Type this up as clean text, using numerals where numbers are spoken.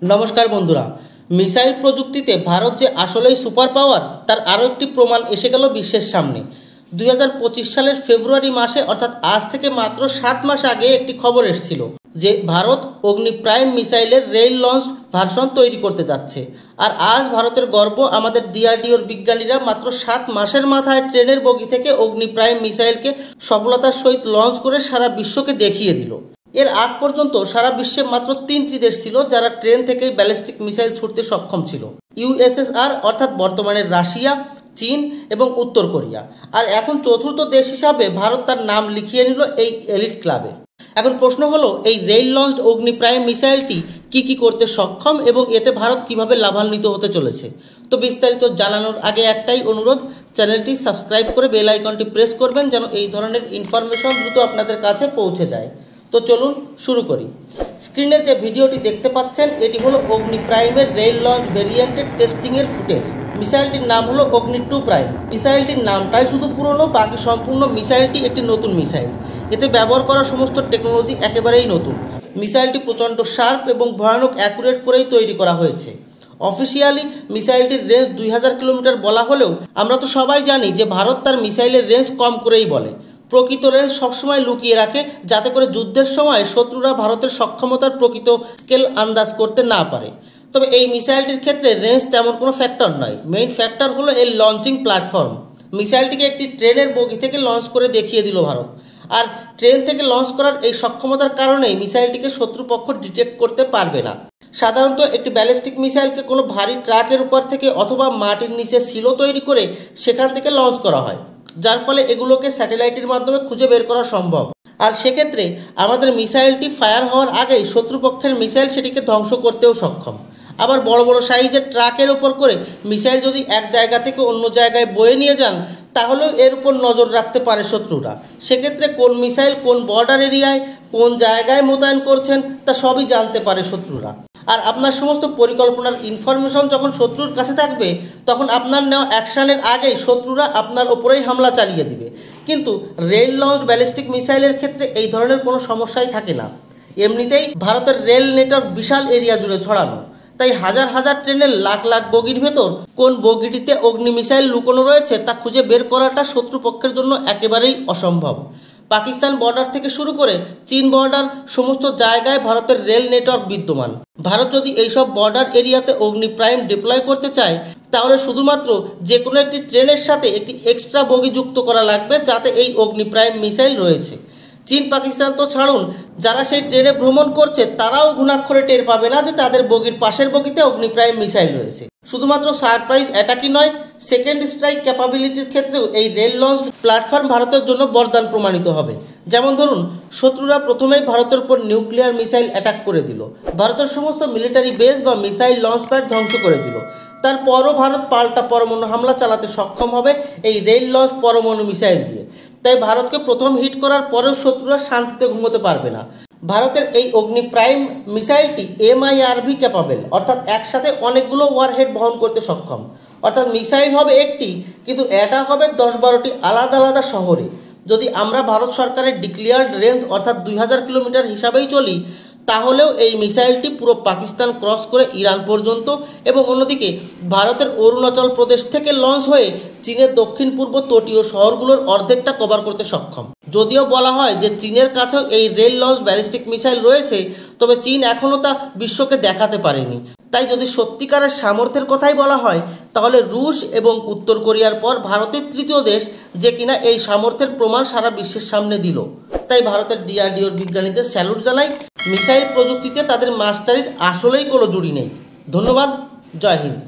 নমস্কার বন্ধুরা, মিসাইল প্রযুক্তিতে ভারত যে আসলেই সুপার পাওয়ার তার আরও একটি প্রমাণ এসে গেল বিশ্বের সামনে। 2025 সালের ফেব্রুয়ারি মাসে অর্থাৎ আজ থেকে মাত্র 7 মাস আগে একটি খবর এসেছিল যে ভারত অগ্নি প্রাইম মিসাইলের রেল লঞ্চ ভার্সন তৈরি করতে যাচ্ছে। আর আজ ভারতের গর্ব, আমাদের ডিআরডিওর বিজ্ঞানীরা মাত্র 7 মাসের মাথায় ট্রেনের বগি থেকে অগ্নি প্রাইম মিসাইলকে সফলতার সহিত লঞ্চ করে সারা বিশ্বকে দেখিয়ে দিল। এর আগ পর্যন্ত সারা বিশ্বে মাত্র 3টি দেশ ছিল যারা ট্রেন থেকেই ব্যালিস্টিক মিসাইল ছুটতে সক্ষম ছিল। ইউএসএসআর অর্থাৎ বর্তমানের রাশিয়া, চীন এবং উত্তর কোরিয়া। আর এখন চতুর্থ দেশ হিসাবে ভারত তার নাম লিখিয়ে নিল এই এলিট ক্লাবে। এখন প্রশ্ন হলো, এই রেল লঞ্চড অগ্নি প্রাইম মিসাইলটি কি করতে সক্ষম এবং এতে ভারত কিভাবে লাভান্বিত হতে চলেছে। তো বিস্তারিত জানানোর আগে একটাই অনুরোধ, চ্যানেলটি সাবস্ক্রাইব করে বেল আইকনটি প্রেস করবেন যেন এই ধরনের ইনফরমেশন দ্রুত আপনাদের কাছে পৌঁছে যায়। তো চলুন শুরু করি। স্ক্রিনে যে ভিডিওটি দেখতে পাচ্ছেন এটি হলো অগ্নি প্রাইমের রেল লঞ্চ ভেরিয়েন্টের টেস্টিংয়ের ফুটেজ। মিসাইলটির নাম হলো অগ্নি 2 প্রাইম। মিসাইলটির নামটাই শুধু পুরনো, বাকি সম্পূর্ণ মিসাইলটি একটি নতুন মিসাইল। এতে ব্যবহার করা সমস্ত টেকনোলজি একেবারেই নতুন। মিসাইলটি প্রচণ্ড শার্প এবং ভয়ানক অ্যাকুরেট করেই তৈরি করা হয়েছে। অফিসিয়ালি মিসাইলটির রেঞ্জ 2000 কিলোমিটার বলা হলেও আমরা তো সবাই জানি যে ভারত তার মিসাইলের রেঞ্জ কম করেই বলে। প্রকৃত রেঞ্জ সবসময় লুকিয়ে রাখে যাতে করে যুদ্ধের সময় শত্রুরা ভারতের সক্ষমতার প্রকৃত স্কেল আন্দাজ করতে না পারে। তবে এই মিসাইলটির ক্ষেত্রে রেঞ্জ তেমন কোনো ফ্যাক্টর নয়। মেইন ফ্যাক্টর হলো এর লঞ্চিং প্ল্যাটফর্ম। মিসাইলটিকে একটি ট্রেনের বগি থেকে লঞ্চ করে দেখিয়ে দিল ভারত। আর ট্রেন থেকে লঞ্চ করার এই সক্ষমতার কারণেই মিসাইলটিকে শত্রুপক্ষ ডিটেক্ট করতে পারবে না। সাধারণত একটি ব্যালিস্টিক মিসাইলকে কোনো ভারী ট্রাকের উপর থেকে অথবা মাটির নিচে সিলো তৈরি করে সেখান থেকে লঞ্চ করা হয়, যার ফলে এগুলোকে স্যাটেলাইটের মাধ্যমে খুঁজে বের করা সম্ভব। আর সেক্ষেত্রে আমাদের মিসাইলটি ফায়ার হওয়ার আগেই শত্রুপক্ষের মিসাইল সেটিকে ধ্বংস করতেও সক্ষম। আবার বড় বড় সাইজের ট্রাকের ওপর করে মিসাইল যদি এক জায়গা থেকে অন্য জায়গায় বয়ে নিয়ে যান তাহলেও এর উপর নজর রাখতে পারে শত্রুরা। সেক্ষেত্রে কোন মিসাইল কোন বর্ডার এরিয়ায় কোন জায়গায় মোতায়েন করছেন তা সবই জানতে পারে শত্রুরা। আর আপনার সমস্ত পরিকল্পনার ইনফরমেশন যখন শত্রুর কাছে থাকবে তখন আপনার নেওয়া অ্যাকশানের আগেই শত্রুরা আপনার ওপরেই হামলা চালিয়ে দিবে। কিন্তু রেল লঞ্চ ব্যালিস্টিক মিসাইলের ক্ষেত্রে এই ধরনের কোনো সমস্যাই থাকে না। এমনিতেই ভারতের রেল নেটওয়ার্ক বিশাল এরিয়া জুড়ে ছড়ানো, তাই হাজার হাজার ট্রেনের লাখ লাখ বগির ভেতর কোন বগিটিতে অগ্নি মিসাইল লুকোনো রয়েছে তা খুঁজে বের করাটা শত্রুপক্ষের জন্য একেবারেই অসম্ভব। পাকিস্তান বর্ডার থেকে শুরু করে চীন বর্ডার সমস্ত জায়গায় ভারতের রেল নেটওয়ার্ক বিদ্যমান। ভারত যদি এইসব বর্ডার এরিয়াতে অগ্নি প্রাইম ডিপ্লয় করতে চায় তাহলে শুধুমাত্র যে কোনো একটি ট্রেনের সাথে একটি এক্সট্রা বগি যুক্ত করা লাগবে যাতে এই অগ্নি প্রাইম মিসাইল রয়েছে। চীন পাকিস্তান তো ছাড়ুন, যারা সেই ট্রেনে ভ্রমণ করছে তারাও ঘুণাক্ষরে টের পাবে না যে তাদের বগির পাশের বগিতে অগ্নি প্রাইম মিসাইল রয়েছে। শুধুমাত্র সারপ্রাইজ অ্যাটাকই নয়, সেকেন্ড স্ট্রাইক ক্যাপাবিলিটির ক্ষেত্রেও এই রেল লঞ্চ প্ল্যাটফর্ম ভারতের জন্য বরদান প্রমাণিত হবে। যেমন ধরুন, শত্রুরা প্রথমেই ভারতের উপর নিউক্লিয়ার মিসাইল অ্যাটাক করে দিল, ভারতের সমস্ত মিলিটারি বেস বা মিসাইল লঞ্চ প্যাড ধ্বংস করে দিল। তারপরও ভারত পাল্টা পরমাণু হামলা চালাতে সক্ষম হবে এই রেল লঞ্চ পরমাণু মিসাইল দিয়ে। তাই ভারতকে প্রথম হিট করার পরেও শত্রুরা শান্তিতে ঘুমোতে পারবে না। ভারতের এই অগ্নি প্রাইম মিসাইলটি MIRV ক্যাপাবেল, অর্থাৎ একসাথে অনেকগুলো ওয়ারহেড বহন করতে সক্ষম। অর্থাৎ মিসাইল হবে একটি, কিন্তু অ্যাটাক হবে 10-12টি আলাদা আলাদা শহরে। যদি আমরা ভারত সরকারের ডিক্লেয়ার্ড রেঞ্জ অর্থাৎ 2000 কিলোমিটার হিসাবেই চলি তাহলেও এই মিসাইলটি পুরো পাকিস্তান ক্রস করে ইরান পর্যন্ত এবং অন্যদিকে ভারতের অরুণাচল প্রদেশ থেকে লঞ্চ হয়ে চীনের দক্ষিণ পূর্ব তটীয় শহরগুলোর অর্ধেকটা কভার করতে সক্ষম। যদিও বলা হয় যে চীনের কাছেও এই রেল লঞ্চ ব্যালিস্টিক মিসাইল রয়েছে, তবে চীন এখনও তা বিশ্বকে দেখাতে পারেনি। তাই যদি সত্যিকারের সামর্থ্যের কথাই বলা হয় তাহলে রুশ এবং উত্তর কোরিয়ার পর ভারতের তৃতীয় দেশ যে কিনা এই সামর্থ্যের প্রমাণ সারা বিশ্বের সামনে দিল। তাই ভারতের ডিআরডিওর বিজ্ঞানীদের স্যালুট জানাই। মিসাইল প্রযুক্তিতে তাদের মাস্টারির আসলেই কোনো জুড়ি নেই। ধন্যবাদ। জয় হিন্দ।